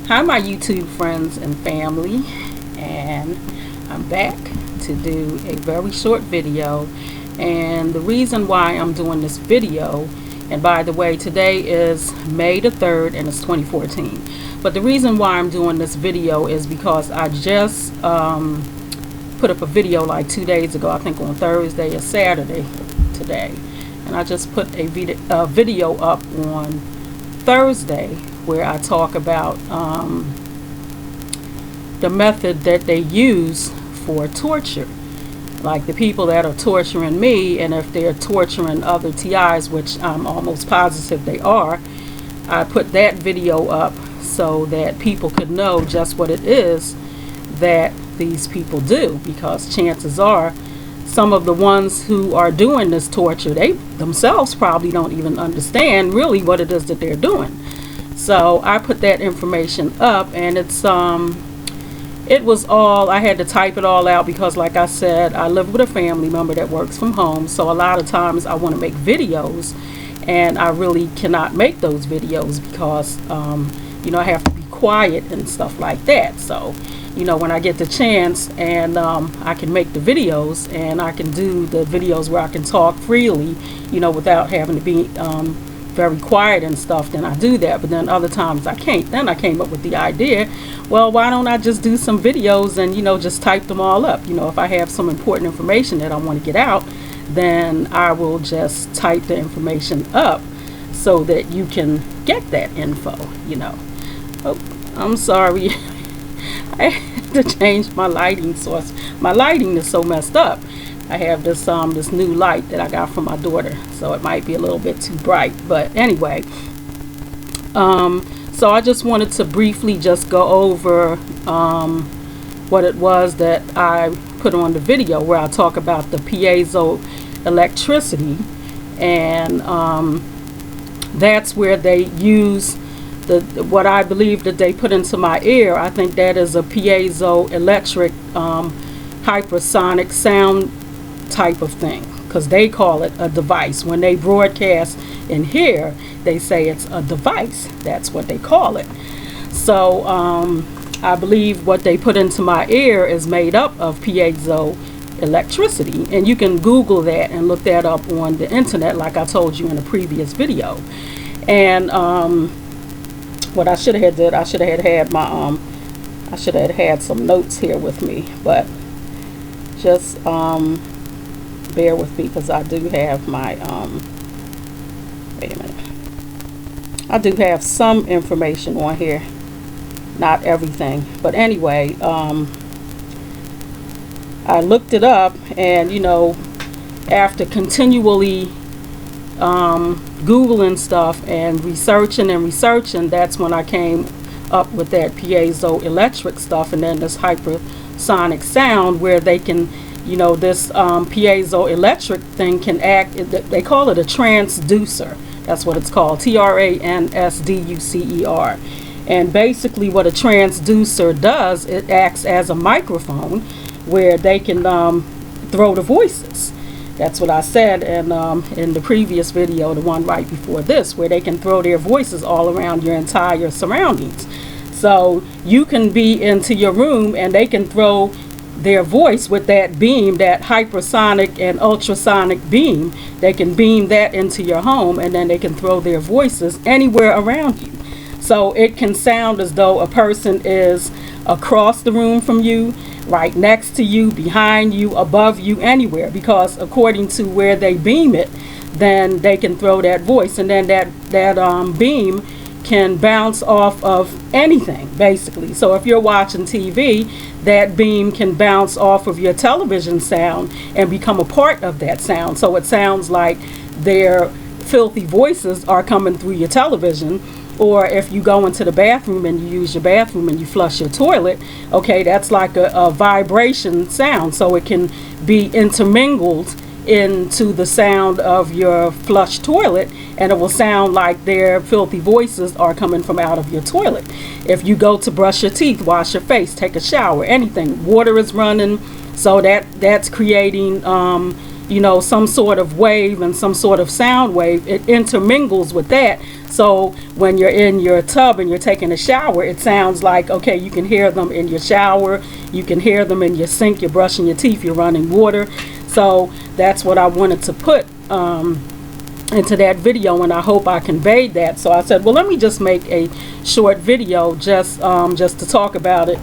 Hi my YouTube friends and family, and I'm back to do a very short video. And the reason why I'm doing this video, and by the way, today is May the 3rd and it's 2014, but the reason why I'm doing this video is because I just put up a video like 2 days ago, I think on Thursday or Saturday today, and I just put a video up on Thursday where I talk about the method that they use for torture, like the people that are torturing me, and if they're torturing other TIs, which I'm almost positive they are. I put that video up so that people could know just what it is that these people do, because chances are some of the ones who are doing this torture, they themselves probably don't even understand really what it is that they're doing. So I put that information up, and it was all, I had to type it all out because, like I said, I live with a family member that works from home, so a lot of times I want to make videos and I really cannot make those videos because you know, I have to be quiet and stuff like that. So you know, when I get the chance and I can make the videos, and I can do the videos where I can talk freely, you know, without having to be very quiet and stuff, then I do that. But then other times I can't. Then I came up with the idea, well, why don't I just do some videos and, you know, just type them all up. You know, if I have some important information that I want to get out, then I will just type the information up so that you can get that info, you know. Oh, I'm sorry. I had to change my lighting source. My lighting is so messed up. I have this this new light that I got from my daughter, so it might be a little bit too bright. But anyway, so I just wanted to briefly just go over what it was that I put on the video where I talk about the piezoelectricity, and that's where they use what I believe that they put into my ear. I think that is a piezoelectric hypersonic sound type of thing, because they call it a device. When they broadcast in here, they say it's a device. That's what they call it. So I believe what they put into my ear is made up of piezoelectricity, and you can Google that and look that up on the internet, like I told you in a previous video. And what I should have did, I should have had my I should have had some notes here with me, but just bear with me because I do have my wait a minute, I do have some information on here, not everything, but anyway, I looked it up, and you know, after continually Googling stuff and researching, that's when I came up with that piezoelectric stuff, and then this hypersonic sound where they can, you know, this piezoelectric thing can act, they call it a transducer. That's what it's called, transducer. And basically what a transducer does, it acts as a microphone where they can throw the voices. That's what I said in the previous video, the one right before this, where they can throw their voices all around your entire surroundings. So you can be into your room and they can throw their voice with that beam, that hypersonic and ultrasonic beam. They can beam that into your home, and then they can throw their voices anywhere around you. So it can sound as though a person is across the room from you, right next to you, behind you, above you, anywhere, because according to where they beam it, then they can throw that voice, and then that beam can bounce off of anything, basically. So if you're watching TV, that beam can bounce off of your television sound and become a part of that sound. So it sounds like their filthy voices are coming through your television. Or if you go into the bathroom and you use your bathroom and you flush your toilet, okay, that's like a vibration sound. So it can be intermingled into the sound of your flush toilet, and it will sound like their filthy voices are coming from out of your toilet. If you go to brush your teeth, wash your face, take a shower, anything, water is running, so that's creating you know, some sort of wave and some sort of sound wave. It intermingles with that. So when you're in your tub and you're taking a shower, it sounds like, okay, you can hear them in your shower, you can hear them in your sink, you're brushing your teeth, you're running water. So that's what I wanted to put into that video, and I hope I conveyed that. So I said, well, let me just make a short video just to talk about it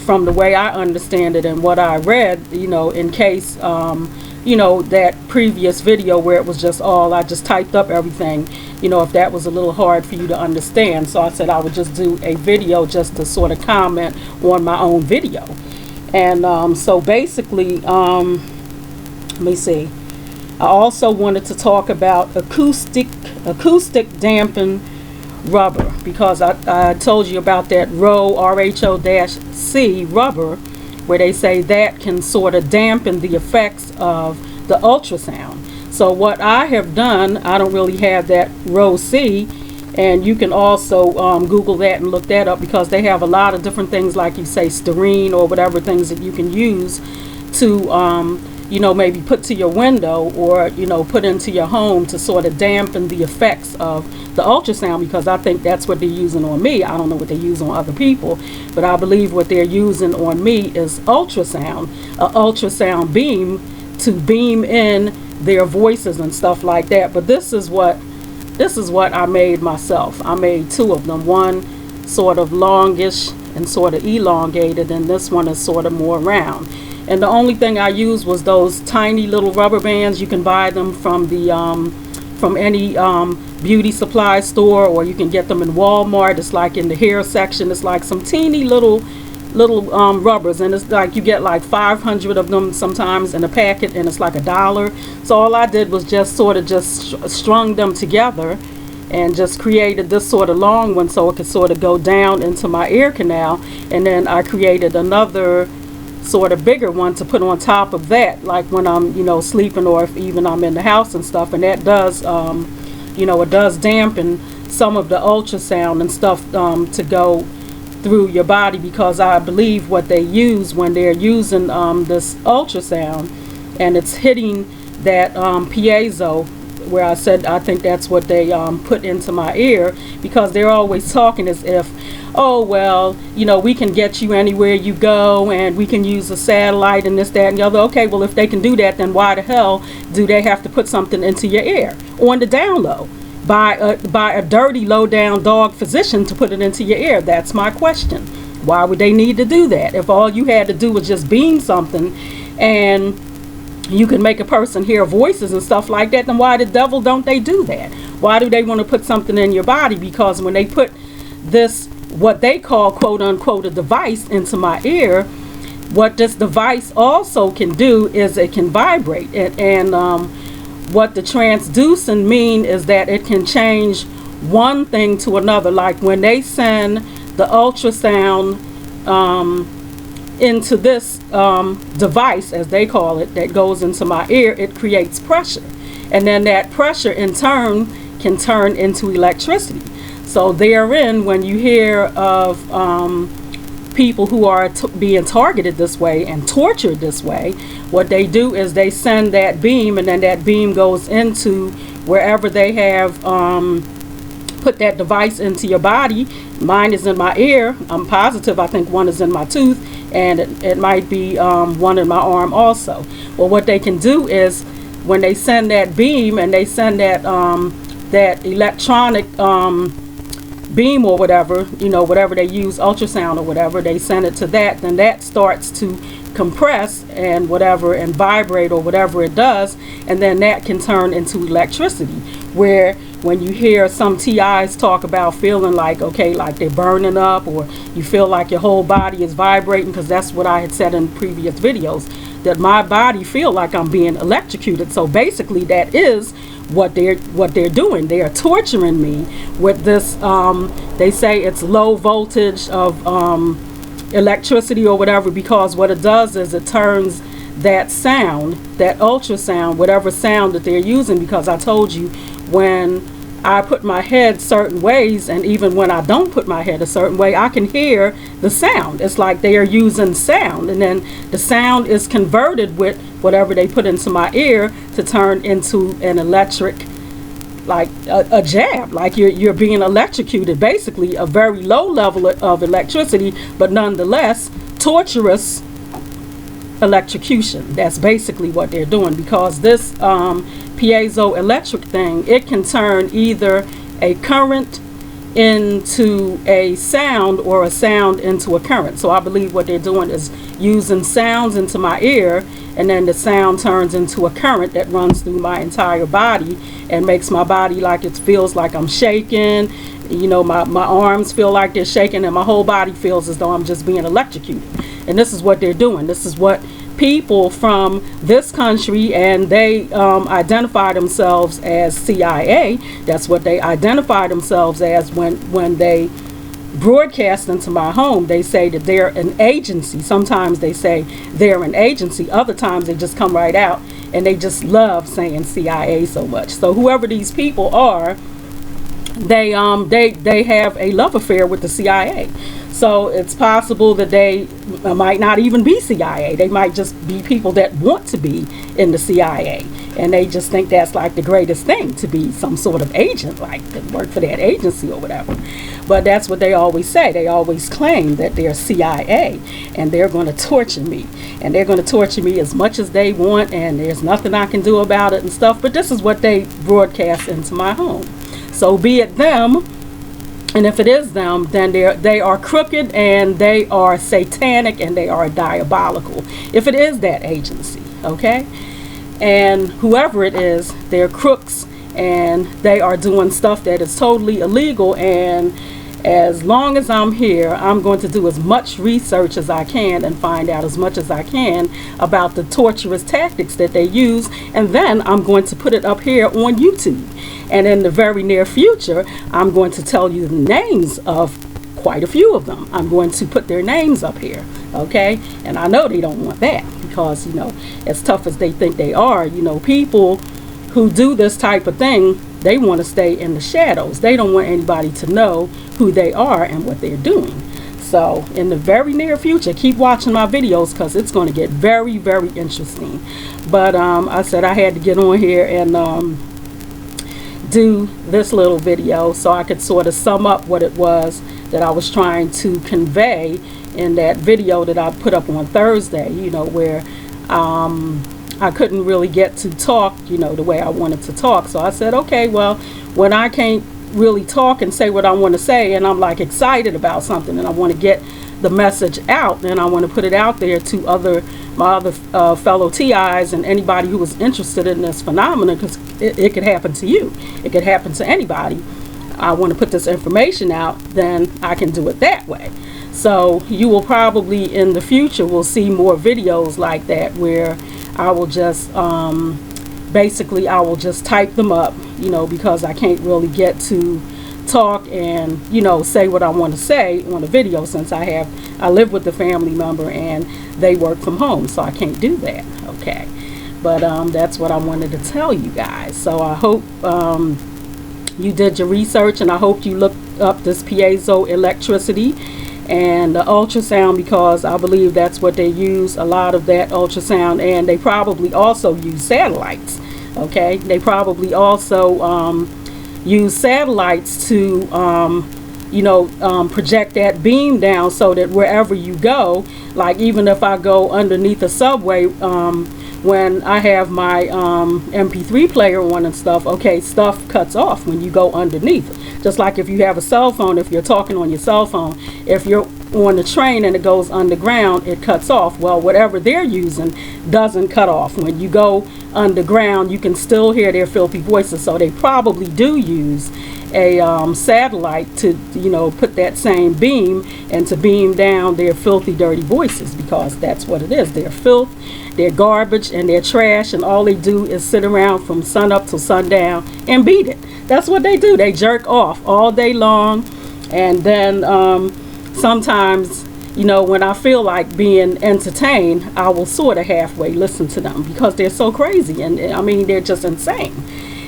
from the way I understand it and what I read, you know, in case you know, that previous video where it was just all, I just typed up everything, you know, if that was a little hard for you to understand. So I said I would just do a video just to sort of comment on my own video. And so basically, let me see, I also wanted to talk about acoustic dampened rubber, because I told you about that RHO-C rubber, where they say that can sort of dampen the effects of the ultrasound. So what I have done, I don't really have that RHO-C, and you can also Google that and look that up, because they have a lot of different things, like you say, styrene or whatever, things that you can use to you know, maybe put to your window, or, you know, put into your home to sort of dampen the effects of the ultrasound, because I think that's what they're using on me. I don't know what they use on other people, but I believe what they're using on me is ultrasound, an ultrasound beam, to beam in their voices and stuff like that. But this is what I made myself. I made two of them, one sort of longish and sort of elongated, and this one is sort of more round. And the only thing I used was those tiny little rubber bands. You can buy them from the from any beauty supply store, or you can get them in Walmart. It's like in the hair section. It's like some teeny little rubbers, and it's like you get like 500 of them sometimes in a packet, and it's like $1. So all I did was just sort of just strung them together and just created this sort of long one so it could sort of go down into my ear canal. And then I created another sort of bigger one to put on top of that, like when I'm, you know, sleeping, or if even I'm in the house and stuff. And that does you know, it does dampen some of the ultrasound and stuff to go through your body, because I believe what they use when they're using this ultrasound, and it's hitting that piezo, where I said I think that's what they put into my ear, because they're always talking as if, oh, well, you know, we can get you anywhere you go, and we can use a satellite and this, that, and the other. Okay, well, if they can do that, then why the hell do they have to put something into your ear on the down low by a dirty, low down dog physician to put it into your ear? That's my question. Why would they need to do that? If all you had to do was just beam something and you can make a person hear voices and stuff like that, then why the devil don't they do that? Why do they want to put something in your body? Because when they put this, what they call, quote unquote, a device into my ear, what this device also can do is it can vibrate. And what the transducing mean is that it can change one thing to another. Like when they send the ultrasound into this device, as they call it, that goes into my ear, it creates pressure, and then that pressure in turn can turn into electricity. So therein, when you hear of people who are being targeted this way and tortured this way, what they do is they send that beam, and then that beam goes into wherever they have put that device into your body. Mine is in my ear. I'm positive. I think one is in my tooth, and it might be one in my arm also. Well, what they can do is when they send that beam, and they send that that electronic beam or whatever, you know, whatever they use, ultrasound or whatever, they send it to that, then that starts to compress and whatever and vibrate or whatever it does, and then that can turn into electricity. Where when you hear some TIs talk about feeling like, okay, like they're burning up, or you feel like your whole body is vibrating, because that's what I had said in previous videos, that my body feel like I'm being electrocuted. So basically that is what they're doing. They are torturing me with this they say it's low voltage of electricity or whatever, because what it does is it turns that sound, that ultrasound, whatever sound that they're using, because I told you when I put my head certain ways, and even when I don't put my head a certain way, I can hear the sound. It's like they are using sound, and then the sound is converted with whatever they put into my ear to turn into an electric, like a jab, like you're being electrocuted, basically a very low level of electricity, but nonetheless torturous electrocution. That's basically what they're doing, because this piezoelectric thing, it can turn either a current into a sound or a sound into a current. So I believe what they're doing is using sounds into my ear, and then the sound turns into a current that runs through my entire body and makes my body like it feels like I'm shaking. You know, my arms feel like they're shaking, and my whole body feels as though I'm just being electrocuted. And this is what they're doing. This is what people from this country, and they identify themselves as CIA. That's what they identify themselves as when they broadcast into my home. They say that they're an agency. Sometimes they say they're an agency. Other times they just come right out and they just love saying CIA so much. So whoever these people are, they have a love affair with the CIA. So it's possible that they might not even be CIA. They might just be people that want to be in the CIA, and they just think that's like the greatest thing, to be some sort of agent, like to work for that agency or whatever. But that's what they always say. They always claim that they're CIA, and they're going to torture me, and they're going to torture me as much as they want, and there's nothing I can do about it and stuff. But this is what they broadcast into my home. So be it them, and if it is them, then they are crooked, and they are satanic, and they are diabolical. If it is that agency, okay? And whoever it is, they're crooks, and they are doing stuff that is totally illegal. And as long as I'm here, I'm going to do as much research as I can and find out as much as I can about the torturous tactics that they use, and then I'm going to put it up here on YouTube. And in the very near future, I'm going to tell you the names of quite a few of them. I'm going to put their names up here, okay? And I know they don't want that, because, you know, as tough as they think they are, you know, people who do this type of thing, they want to stay in the shadows. They don't want anybody to know who they are and what they're doing. So in the very near future, keep watching my videos, because it's going to get very, very interesting. But I said I had to get on here and do this little video so I could sort of sum up what it was that I was trying to convey in that video that I put up on Thursday, you know, where I couldn't really get to talk, you know, the way I wanted to talk. So I said, okay, well, when I can't really talk and say what I want to say, and I'm like excited about something and I want to get the message out, and I want to put it out there to my other fellow TIs and anybody who was interested in this phenomenon, because it could happen to you. It could happen to anybody. I want to put this information out, then I can do it that way. So you will probably in the future will see more videos like that, where I will just basically I will just type them up, you know, because I can't really get to talk and, you know, say what I want to say on a video, since I live with the family member and they work from home, so I can't do that, okay? But that's what I wanted to tell you guys. So I hope you did your research, and I hope you looked up this piezoelectricity and the ultrasound, because I believe that's what they use, a lot of that ultrasound. And they probably also use satellites, okay? They probably also use satellites to you know, project that beam down, so that wherever you go, like even if I go underneath a subway, when I have my MP3 player on and stuff, okay, stuff cuts off when you go underneath. Just like if you have a cell phone, if you're talking on your cell phone, if you're on the train and it goes underground, it cuts off. Well, whatever they're using doesn't cut off. When you go underground, you can still hear their filthy voices. So they probably do use a satellite to, you know, put that same beam and to beam down their filthy, dirty voices, because that's what it is. They're filth, they're garbage, and they're trash, and all they do is sit around from sun up till sundown and beat it. That's what they do. They jerk off all day long. And then sometimes, you know, when I feel like being entertained, I will sort of halfway listen to them, because they're so crazy, and I mean, they're just insane.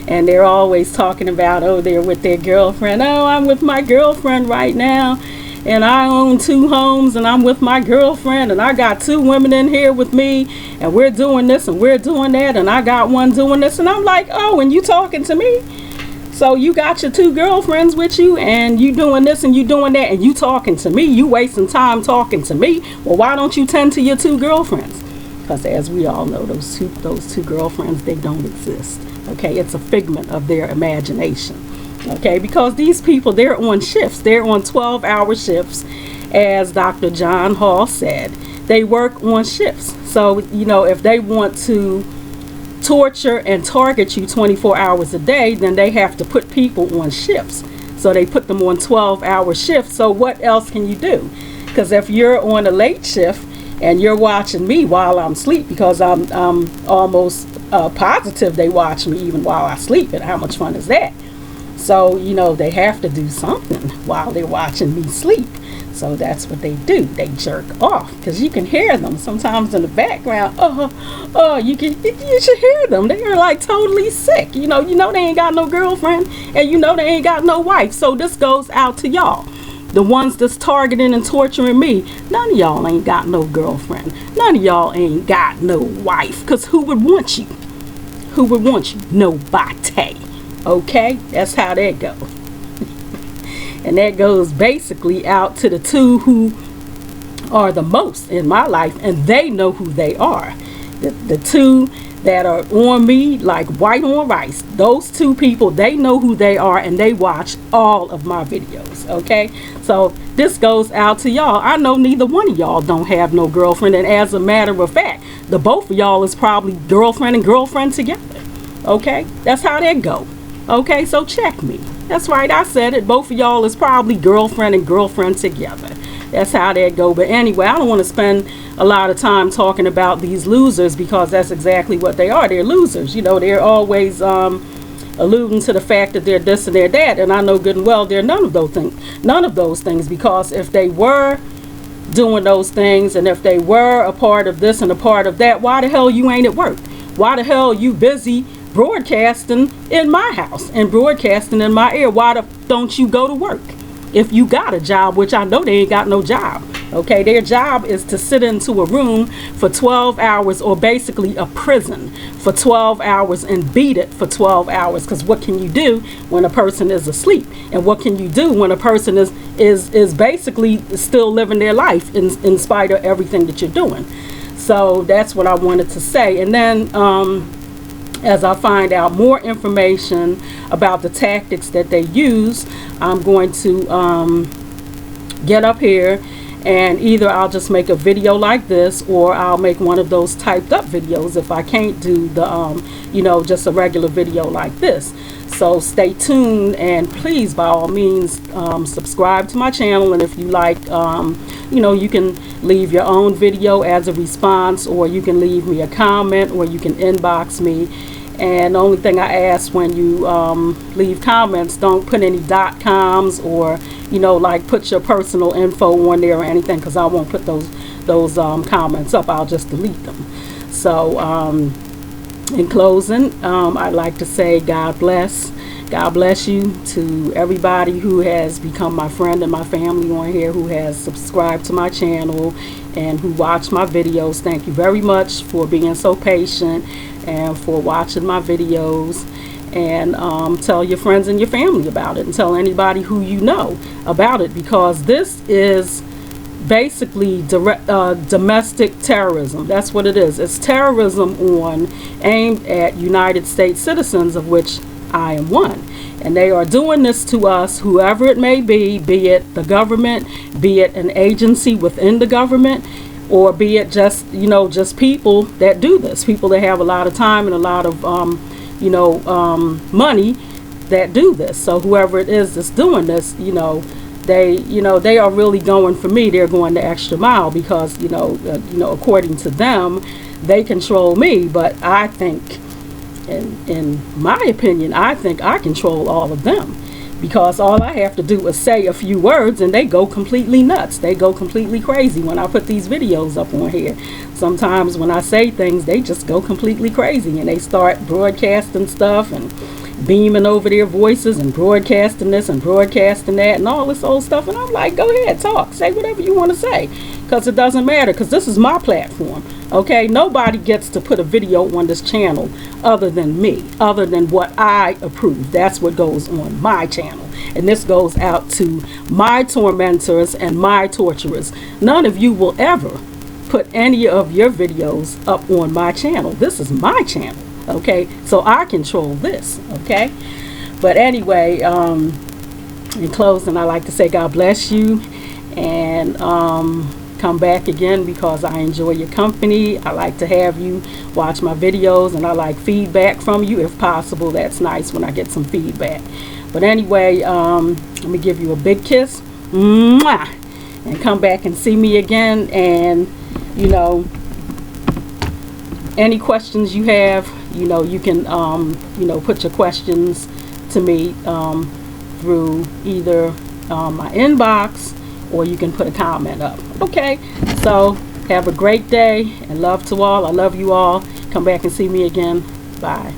and they're always talking about, oh, they're with their girlfriend. Oh, I'm with my girlfriend right now, and I own 2 homes, and I'm with my girlfriend, and I got 2 women in here with me, and we're doing this and we're doing that, and I got one doing this. And I'm like, oh, and you talking to me? So you got your 2 girlfriends with you, and you doing this and you doing that, and you talking to me? You wasting time talking to me? Well, why don't you tend to your 2 girlfriends? Because as we all know, those two girlfriends, they don't exist. Okay, it's a figment of their imagination. Okay, because these people, they're on shifts. They're on 12-hour shifts, as Dr. John Hall said. They work on shifts. So, you know, if they want to torture and target you 24 hours a day, then they have to put people on shifts. So they put them on 12-hour shifts. So what else can you do? Because if you're on a late shift and you're watching me while I'm asleep, because I'm almost positive they watch me even while I sleep, and how much fun is that? So, you know, they have to do something while they're watching me sleep. So that's what they do. They jerk off, because you can hear them sometimes in the background. You should hear them. They are like totally sick. You know they ain't got no girlfriend, and you know they ain't got no wife. So this goes out to y'all, the ones that's targeting and torturing me. None of y'all ain't got no girlfriend. None of y'all ain't got no wife, because who would want you? Who would want you? Nobody. Okay, that's how that goes. And that goes basically out to the 2 who are the most in my life, and they know who they are. The 2 that are on me like white on rice, those 2 people, they know who they are, and they watch all of my videos. Okay, so this goes out to y'all. I know neither one of y'all don't have no girlfriend, and as a matter of fact, the both of y'all is probably girlfriend and girlfriend together. Okay, that's how that go. Okay, so check me. That's right, I said it. Both of y'all is probably girlfriend and girlfriend together. That's how that go. But anyway, I don't want to spend a lot of time talking about these losers, because that's exactly what they are. They're losers. You know, they're always alluding to the fact that they're this and they're that, and I know good and well they're none of those things, because if they were doing those things, and if they were a part of this and a part of that, why the hell you ain't at work? Why the hell you busy broadcasting in my house and broadcasting in my ear? Why don't you go to work if you got a job? Which I know they ain't got no job. Okay, their job is to sit into a room for 12 hours, or basically a prison for 12 hours, and beat it for 12 hours. Because what can you do when a person is asleep? And what can you do when a person is basically still living their life in spite of everything that you're doing? So that's what I wanted to say. And then as I find out more information about the tactics that they use, I'm going to get up here, and either I'll just make a video like this, or I'll make one of those typed up videos if I can't do the just a regular video like this. So stay tuned, and please, by all means, subscribe to my channel. And if you like, you can leave your own video as a response, or you can leave me a comment, or you can inbox me. And the only thing I ask when you leave comments, don't put any .coms, or like put your personal info on there or anything, because I won't put those comments up. I'll just delete them. So in closing, I'd like to say God bless you to everybody who has become my friend and my family on here, who has subscribed to my channel and who watch my videos. Thank you very much for being so patient and for watching my videos. And tell your friends and your family about it, and tell anybody who you know about it, because this is basically domestic terrorism. That's what it is. It's terrorism aimed at United States citizens, of which I am one. And they are doing this to us, whoever it may be it the government, be it an agency within the government, or be it just people that do this, people that have a lot of time and a lot of money that do this. So whoever it is that's doing this, they are really going for me. They're going the extra mile, because according to them, they control me. But I think, in my opinion, I think I control all of them, because all I have to do is say a few words and they go completely nuts. They go completely crazy when I put these videos up on here. Sometimes when I say things, they just go completely crazy, and they start broadcasting stuff and beaming over their voices and broadcasting this and broadcasting that and all this old stuff. And I'm like, go ahead, talk, say whatever you want to say, because it doesn't matter, because this is my platform. Okay, nobody gets to put a video on this channel other than me, other than what I approve. That's what goes on my channel. And this goes out to my tormentors and my torturers. None of you will ever put any of your videos up on my channel. This is my channel. Okay, so I control this. Okay, but anyway, in closing, I like to say God bless you, and come back again, because I enjoy your company. I like to have you watch my videos, and I like feedback from you if possible. That's nice when I get some feedback. But anyway, let me give you a big kiss. Mwah! And come back and see me again. And you know, any questions you have, you know, you can you know, put your questions to me through either my inbox, or you can put a comment up. Okay, so have a great day, and love to all. I love you all. Come back and see me again. Bye.